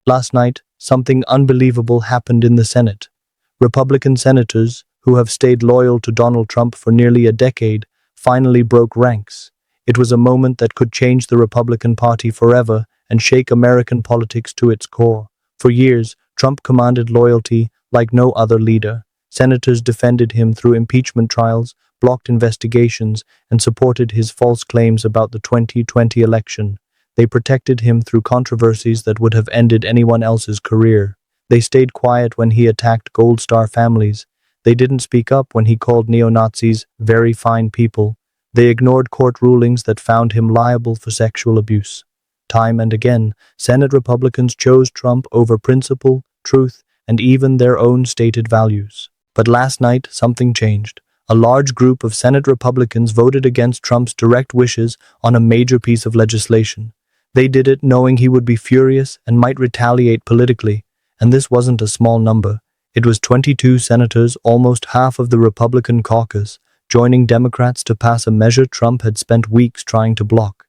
Last night, something unbelievable happened in the Senate. Republican senators, who have stayed loyal to Donald Trump for nearly a decade, finally broke ranks. It was a moment that could change the Republican Party forever and shake American politics to its core. For years, Trump commanded loyalty like no other leader. Senators defended him through impeachment trials, blocked investigations, and supported his false claims about the 2020 election. They protected him through controversies that would have ended anyone else's career. They stayed quiet when he attacked Gold Star families. They didn't speak up when he called neo-Nazis very fine people. They ignored court rulings that found him liable for sexual abuse. Time and again, Senate Republicans chose Trump over principle, truth, and even their own stated values. But last night, something changed. A large group of Senate Republicans voted against Trump's direct wishes on a major piece of legislation. They did it knowing he would be furious and might retaliate politically. And this wasn't a small number. It was 22 senators, almost half of the Republican caucus, joining Democrats to pass a measure Trump had spent weeks trying to block.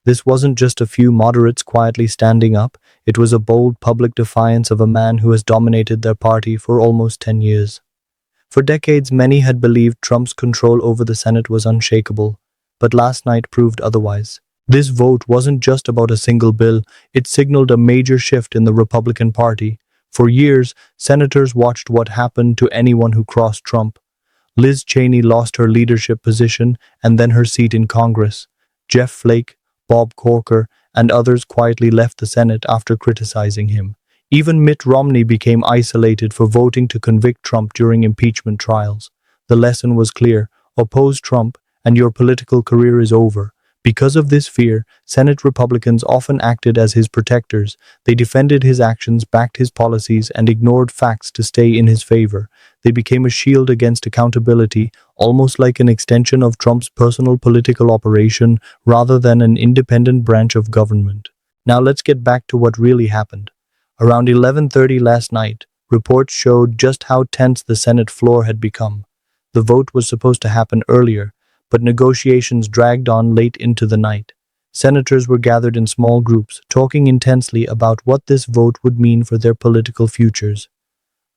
This wasn't just a few moderates quietly standing up, it was a bold public defiance of a man who has dominated their party for almost 10 years. For decades, many had believed Trump's control over the Senate was unshakable, but last night proved otherwise. This vote wasn't just about a single bill, it signaled a major shift in the Republican Party. For years, senators watched what happened to anyone who crossed Trump. Liz Cheney lost her leadership position and then her seat in Congress. Jeff Flake, Bob Corker, and others quietly left the Senate after criticizing him. Even Mitt Romney became isolated for voting to convict Trump during impeachment trials. The lesson was clear: oppose Trump, and your political career is over. Because of this fear, Senate Republicans often acted as his protectors. They defended his actions, backed his policies, and ignored facts to stay in his favor. They became a shield against accountability, almost like an extension of Trump's personal political operation rather than an independent branch of government. Now let's get back to what really happened. Around 11:30 last night, reports showed just how tense the Senate floor had become. The vote was supposed to happen earlier, but negotiations dragged on late into the night. Senators were gathered in small groups, talking intensely about what this vote would mean for their political futures.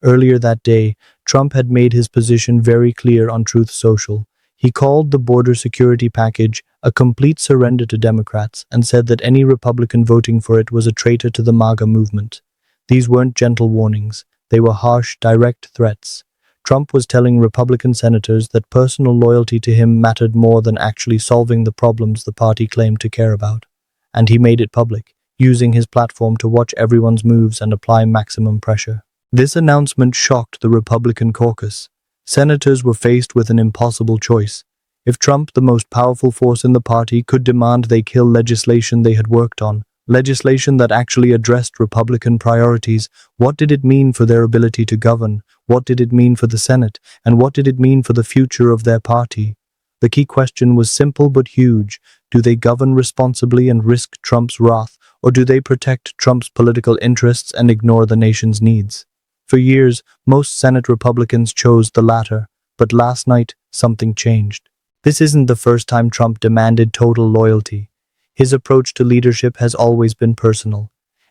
Earlier that day, Trump had made his position very clear on Truth Social. He called the border security package a complete surrender to Democrats and said that any Republican voting for it was a traitor to the MAGA movement. These weren't gentle warnings, they were harsh, direct threats. Trump was telling Republican senators that personal loyalty to him mattered more than actually solving the problems the party claimed to care about. And he made it public, using his platform to watch everyone's moves and apply maximum pressure. This announcement shocked the Republican caucus. Senators were faced with an impossible choice. If Trump, the most powerful force in the party, could demand they kill legislation they had worked on, legislation that actually addressed Republican priorities, what did it mean for their ability to govern? What did it mean for the Senate? And what did it mean for the future of their party? The key question was simple but huge. Do they govern responsibly and risk Trump's wrath, or do they protect Trump's political interests and ignore the nation's needs? For years, most Senate Republicans chose the latter, but last night, something changed. This isn't the first time Trump demanded total loyalty. His approach to leadership has always been personal.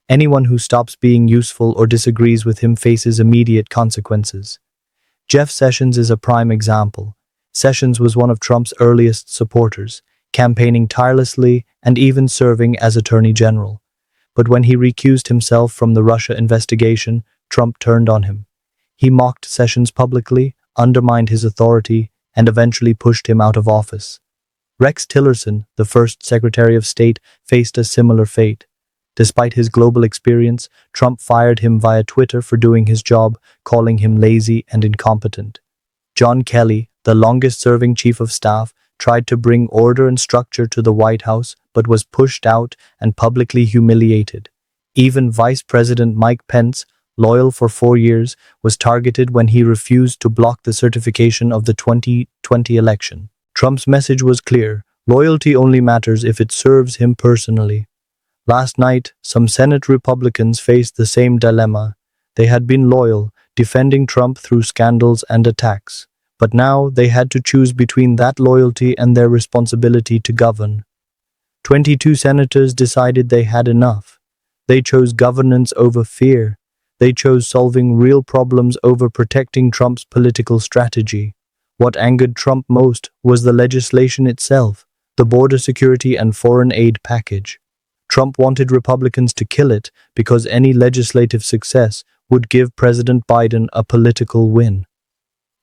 Anyone who stops being useful or disagrees with him faces immediate consequences. Jeff Sessions is a prime example. Sessions was one of Trump's earliest supporters, campaigning tirelessly and even serving as Attorney General. But when he recused himself from the Russia investigation, Trump turned on him. He mocked Sessions publicly, undermined his authority, and eventually pushed him out of office. Rex Tillerson, the first Secretary of State, faced a similar fate. Despite his global experience, Trump fired him via Twitter for doing his job, calling him lazy and incompetent. John Kelly, the longest-serving chief of staff, tried to bring order and structure to the White House, but was pushed out and publicly humiliated. Even Vice President Mike Pence, loyal for 4 years, was targeted when he refused to block the certification of the 2020 election. Trump's message was clear: loyalty only matters if it serves him personally. Last night, some Senate Republicans faced the same dilemma. They had been loyal, defending Trump through scandals and attacks. But now they had to choose between that loyalty and their responsibility to govern. 22 senators decided they had enough. They chose governance over fear. They chose solving real problems over protecting Trump's political strategy. What angered Trump most was the legislation itself, the border security and foreign aid package. Trump wanted Republicans to kill it because any legislative success would give President Biden a political win.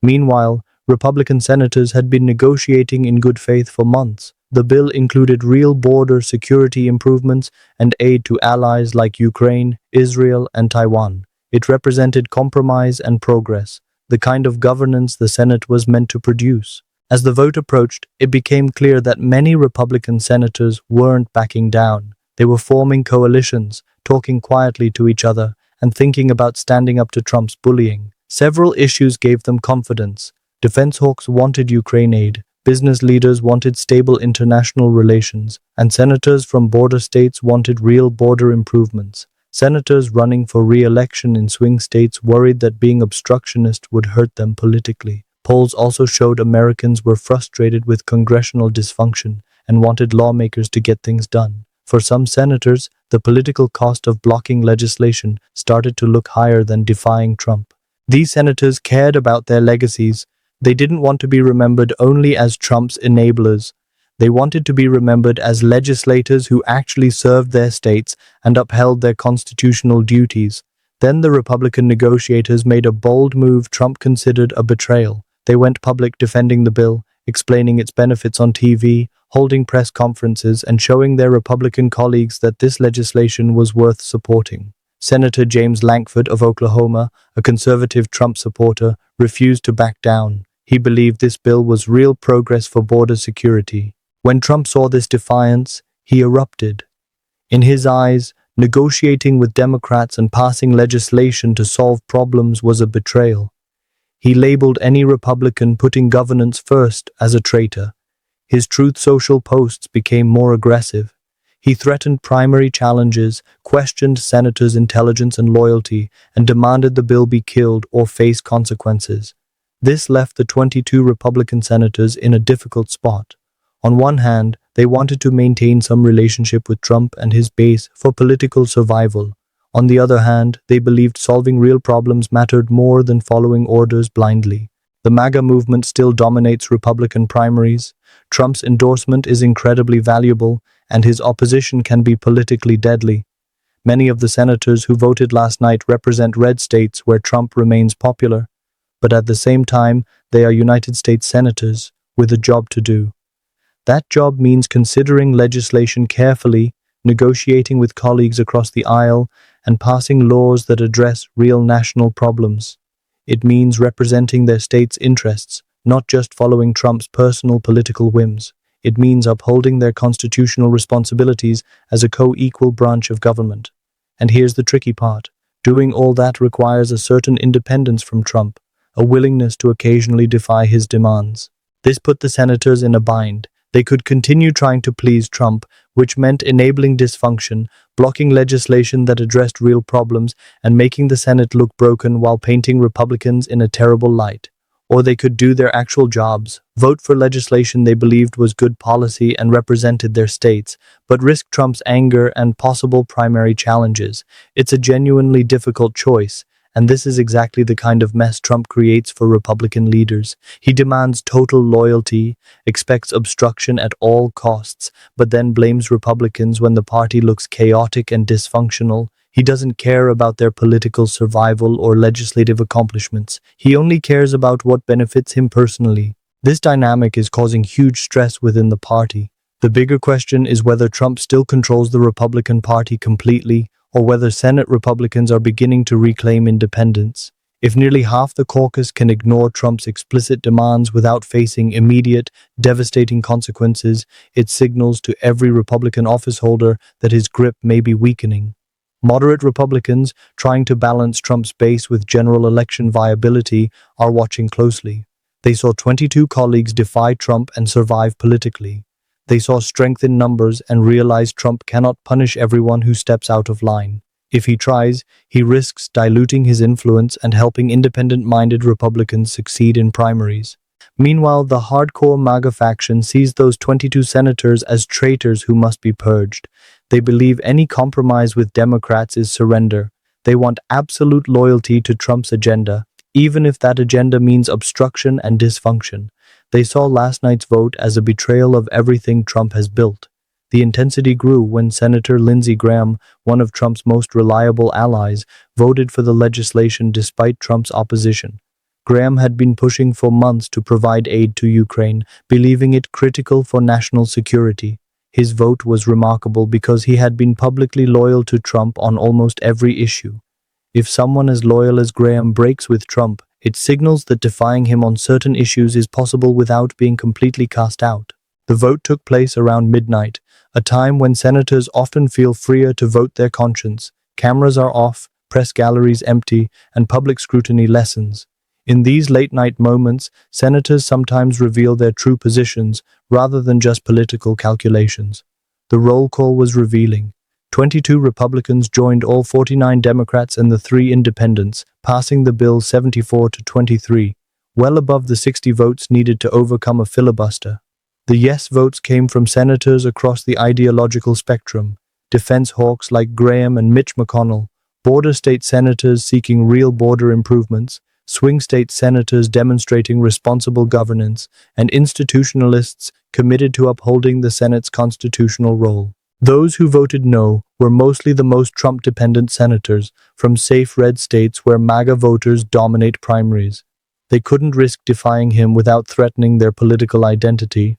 Meanwhile, Republican senators had been negotiating in good faith for months. The bill included real border security improvements and aid to allies like Ukraine, Israel, and Taiwan. It represented compromise and progress, the kind of governance the Senate was meant to produce. As the vote approached, it became clear that many Republican senators weren't backing down. They were forming coalitions, talking quietly to each other, and thinking about standing up to Trump's bullying. Several issues gave them confidence. Defense hawks wanted Ukraine aid, business leaders wanted stable international relations, and senators from border states wanted real border improvements. Senators running for re-election in swing states worried that being obstructionist would hurt them politically. Polls also showed Americans were frustrated with congressional dysfunction and wanted lawmakers to get things done. For some senators, the political cost of blocking legislation started to look higher than defying Trump. These senators cared about their legacies. They didn't want to be remembered only as Trump's enablers. They wanted to be remembered as legislators who actually served their states and upheld their constitutional duties. Then the Republican negotiators made a bold move Trump considered a betrayal. They went public defending the bill, explaining its benefits on TV, holding press conferences, and showing their Republican colleagues that this legislation was worth supporting. Senator James Lankford of Oklahoma, a conservative Trump supporter, refused to back down. He believed this bill was real progress for border security. When Trump saw this defiance, he erupted. In his eyes, negotiating with Democrats and passing legislation to solve problems was a betrayal. He labeled any Republican putting governance first as a traitor. His Truth Social posts became more aggressive. He threatened primary challenges, questioned senators' intelligence and loyalty, and demanded the bill be killed or face consequences. This left the 22 Republican senators in a difficult spot. On one hand, they wanted to maintain some relationship with Trump and his base for political survival. On the other hand, they believed solving real problems mattered more than following orders blindly. The MAGA movement still dominates Republican primaries. Trump's endorsement is incredibly valuable, and his opposition can be politically deadly. Many of the senators who voted last night represent red states where Trump remains popular. But at the same time, they are United States senators with a job to do. That job means considering legislation carefully, negotiating with colleagues across the aisle, and passing laws that address real national problems. It means representing their state's interests, not just following Trump's personal political whims. It means upholding their constitutional responsibilities as a co-equal branch of government. And here's the tricky part. Doing all that requires a certain independence from Trump, a willingness to occasionally defy his demands. This put the senators in a bind. They could continue trying to please Trump, which meant enabling dysfunction, blocking legislation that addressed real problems, and making the Senate look broken while painting Republicans in a terrible light. Or they could do their actual jobs, vote for legislation they believed was good policy and represented their states, but risk Trump's anger and possible primary challenges. It's a genuinely difficult choice. And this is exactly the kind of mess Trump creates for Republican leaders. He demands total loyalty, expects obstruction at all costs, but then blames Republicans when the party looks chaotic and dysfunctional. He doesn't care about their political survival or legislative accomplishments. He only cares about what benefits him personally. This dynamic is causing huge stress within the party. The bigger question is whether Trump still controls the Republican Party completely, or whether Senate Republicans are beginning to reclaim independence. If nearly half the caucus can ignore Trump's explicit demands without facing immediate, devastating consequences, it signals to every Republican officeholder that his grip may be weakening. Moderate Republicans, trying to balance Trump's base with general election viability, are watching closely. They saw 22 colleagues defy Trump and survive politically. They saw strength in numbers and realized Trump cannot punish everyone who steps out of line. If he tries, he risks diluting his influence and helping independent-minded Republicans succeed in primaries. Meanwhile, the hardcore MAGA faction sees those 22 senators as traitors who must be purged. They believe any compromise with Democrats is surrender. They want absolute loyalty to Trump's agenda, even if that agenda means obstruction and dysfunction. They saw last night's vote as a betrayal of everything Trump has built. The intensity grew when Senator Lindsey Graham, one of Trump's most reliable allies, voted for the legislation despite Trump's opposition. Graham had been pushing for months to provide aid to Ukraine, believing it critical for national security. His vote was remarkable because he had been publicly loyal to Trump on almost every issue. If someone as loyal as Graham breaks with Trump, it signals that defying him on certain issues is possible without being completely cast out. The vote took place around midnight, a time when senators often feel freer to vote their conscience. Cameras are off, press galleries empty, and public scrutiny lessens. In these late-night moments, senators sometimes reveal their true positions rather than just political calculations. The roll call was revealing. 22 Republicans joined all 49 Democrats and the 3 independents, passing the bill 74-23, well above the 60 votes needed to overcome a filibuster. The yes votes came from senators across the ideological spectrum, defense hawks like Graham and Mitch McConnell, border state senators seeking real border improvements, swing state senators demonstrating responsible governance, and institutionalists committed to upholding the Senate's constitutional role. Those who voted no were mostly the most Trump-dependent senators from safe red states where MAGA voters dominate primaries. They couldn't risk defying him without threatening their political identity.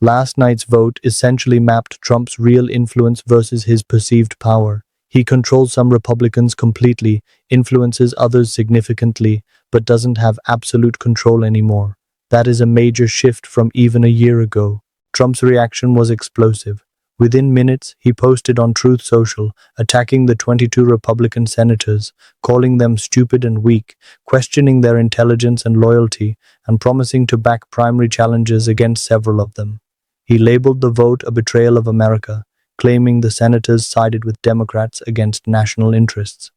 Last night's vote essentially mapped Trump's real influence versus his perceived power. He controls some Republicans completely, influences others significantly, but doesn't have absolute control anymore. That is a major shift from even a year ago. Trump's reaction was explosive. Within minutes, he posted on Truth Social, attacking the 22 Republican senators, calling them stupid and weak, questioning their intelligence and loyalty, and promising to back primary challenges against several of them. He labeled the vote a betrayal of America, claiming the senators sided with Democrats against national interests.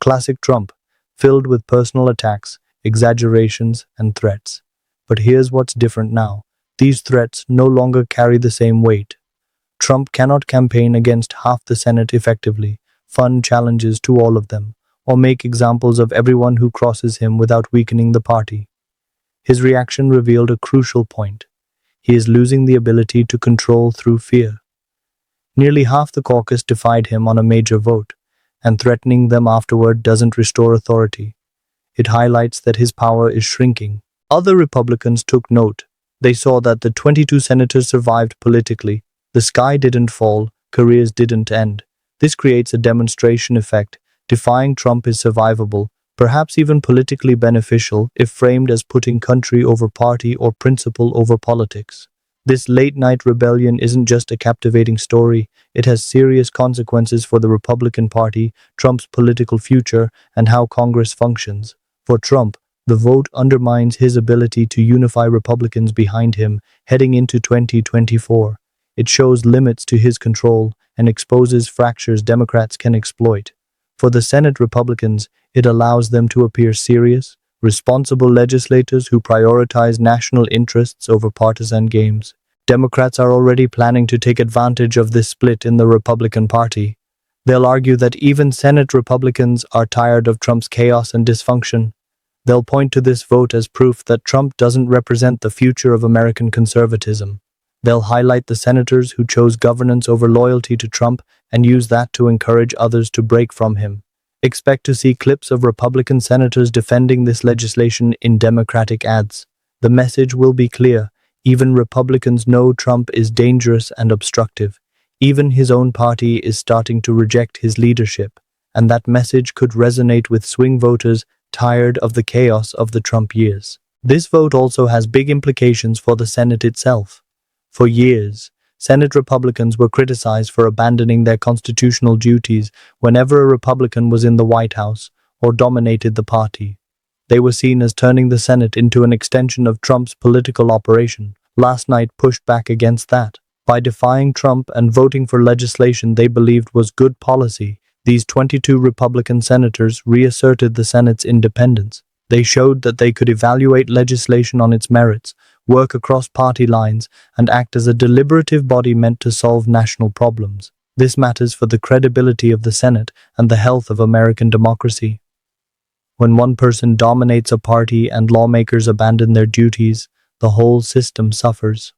Classic Trump, filled with personal attacks, exaggerations, and threats. But here's what's different now. These threats no longer carry the same weight. Trump cannot campaign against half the Senate effectively, fund challenges to all of them, or make examples of everyone who crosses him without weakening the party. His reaction revealed a crucial point. He is losing the ability to control through fear. Nearly half the caucus defied him on a major vote, and threatening them afterward doesn't restore authority. It highlights that his power is shrinking. Other Republicans took note. They saw that the 22 senators survived politically. The sky didn't fall, careers didn't end. This creates a demonstration effect. Defying Trump is survivable, perhaps even politically beneficial if framed as putting country over party or principle over politics. This late-night rebellion isn't just a captivating story, it has serious consequences for the Republican Party, Trump's political future, and how Congress functions. For Trump, the vote undermines his ability to unify Republicans behind him heading into 2024. It shows limits to his control and exposes fractures Democrats can exploit. For the Senate Republicans, it allows them to appear serious, responsible legislators who prioritize national interests over partisan games. Democrats are already planning to take advantage of this split in the Republican Party. They'll argue that even Senate Republicans are tired of Trump's chaos and dysfunction. They'll point to this vote as proof that Trump doesn't represent the future of American conservatism. They'll highlight the senators who chose governance over loyalty to Trump and use that to encourage others to break from him. Expect to see clips of Republican senators defending this legislation in Democratic ads. The message will be clear. Even Republicans know Trump is dangerous and obstructive. Even his own party is starting to reject his leadership, and that message could resonate with swing voters tired of the chaos of the Trump years. This vote also has big implications for the Senate itself. For years, Senate Republicans were criticized for abandoning their constitutional duties whenever a Republican was in the White House or dominated the party. They were seen as turning the Senate into an extension of Trump's political operation. Last night pushed back against that. By defying Trump and voting for legislation they believed was good policy, these 22 Republican senators reasserted the Senate's independence. They showed that they could evaluate legislation on its merits, work across party lines, and act as a deliberative body meant to solve national problems. This matters for the credibility of the Senate and the health of American democracy. When one person dominates a party and lawmakers abandon their duties, the whole system suffers.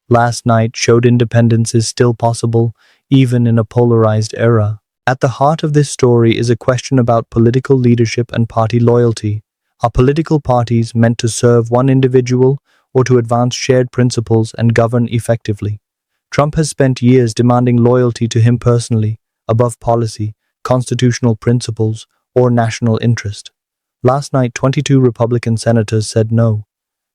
Last night showed independence is still possible, even in a polarized era. At the heart of this story is a question about political leadership and party loyalty. Are political parties meant to serve one individual or to advance shared principles and govern effectively? Trump has spent years demanding loyalty to him personally, above policy, constitutional principles, or national interest. Last night, 22 Republican senators said no.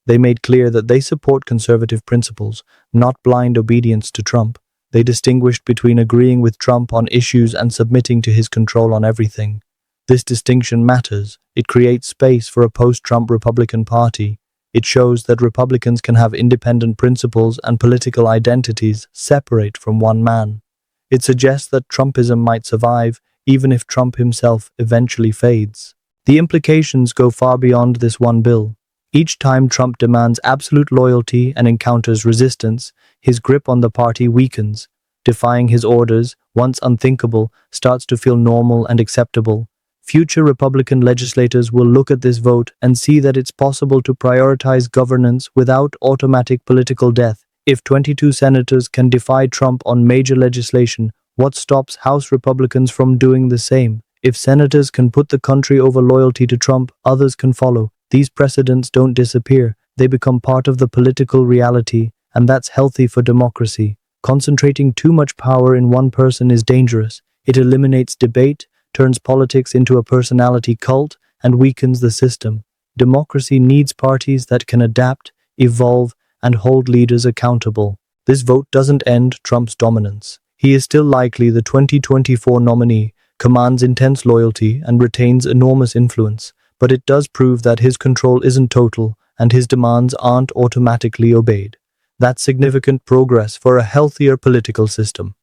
They made clear that they support conservative principles, not blind obedience to Trump. They distinguished between agreeing with Trump on issues and submitting to his control on everything. This distinction matters. It creates space for a post-Trump Republican Party. It shows that Republicans can have independent principles and political identities separate from one man. It suggests that Trumpism might survive, even if Trump himself eventually fades. The implications go far beyond this one bill. Each time Trump demands absolute loyalty and encounters resistance, his grip on the party weakens. Defying his orders, once unthinkable, starts to feel normal and acceptable. Future Republican legislators will look at this vote and see that it's possible to prioritize governance without automatic political death. If 22 senators can defy Trump on major legislation, what stops House Republicans from doing the same? If senators can put the country over loyalty to Trump, others can follow. These precedents don't disappear. They become part of the political reality, and that's healthy for democracy. Concentrating too much power in one person is dangerous. It eliminates debate, turns politics into a personality cult, and weakens the system. Democracy needs parties that can adapt, evolve, and hold leaders accountable. This vote doesn't end Trump's dominance. He is still likely the 2024 nominee, commands intense loyalty, and retains enormous influence. But it does prove that his control isn't total, and his demands aren't automatically obeyed. That's significant progress for a healthier political system.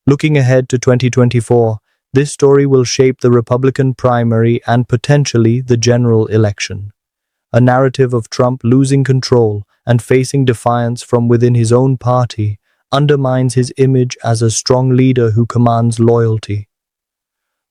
Looking ahead to 2024, this story will shape the Republican primary and potentially the general election. A narrative of Trump losing control and facing defiance from within his own party undermines his image as a strong leader who commands loyalty.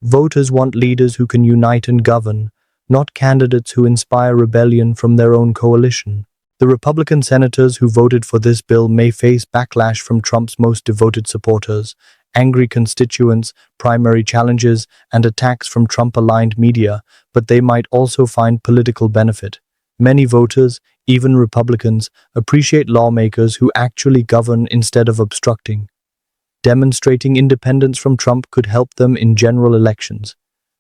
Voters want leaders who can unite and govern, not candidates who inspire rebellion from their own coalition. The Republican senators who voted for this bill may face backlash from Trump's most devoted supporters, angry constituents, primary challenges, and attacks from Trump-aligned media, but they might also find political benefit. Many voters, even Republicans, appreciate lawmakers who actually govern instead of obstructing. Demonstrating independence from Trump could help them in general elections.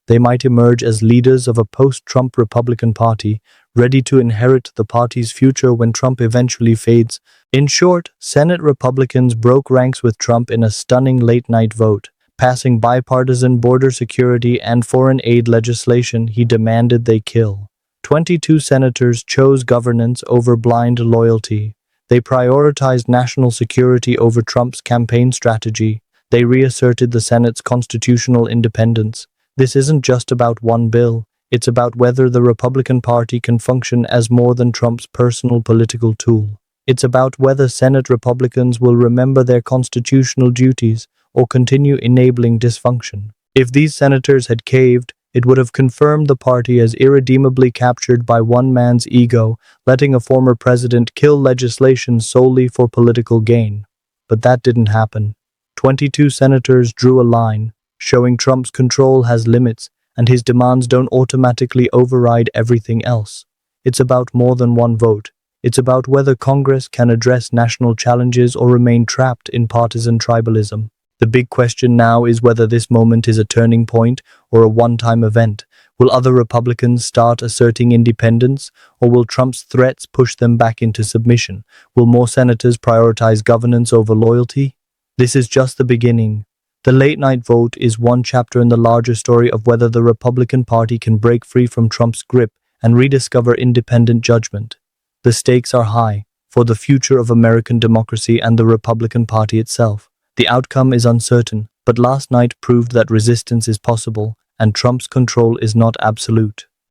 They might emerge as leaders of a post-Trump Republican Party, ready to inherit the party's future when Trump eventually fades. In short, Senate Republicans broke ranks with Trump in a stunning late-night vote, passing bipartisan border security and foreign aid legislation he demanded they kill. 22 senators chose governance over blind loyalty. They prioritized national security over Trump's campaign strategy. They reasserted the Senate's constitutional independence. This isn't just about one bill, it's about whether the Republican Party can function as more than Trump's personal political tool. It's about whether Senate Republicans will remember their constitutional duties or continue enabling dysfunction. If these senators had caved, it would have confirmed the party as irredeemably captured by one man's ego, letting a former president kill legislation solely for political gain. But that didn't happen. 22 senators drew a line, showing Trump's control has limits and his demands don't automatically override everything else. It's about more than one vote. It's about whether Congress can address national challenges or remain trapped in partisan tribalism. The big question now is whether this moment is a turning point or a one-time event. Will other Republicans start asserting independence, or will Trump's threats push them back into submission? Will more senators prioritize governance over loyalty? This is just the beginning. The late-night vote is one chapter in the larger story of whether the Republican Party can break free from Trump's grip and rediscover independent judgment. The stakes are high for the future of American democracy and the Republican Party itself. The outcome is uncertain, but last night proved that resistance is possible and Trump's control is not absolute.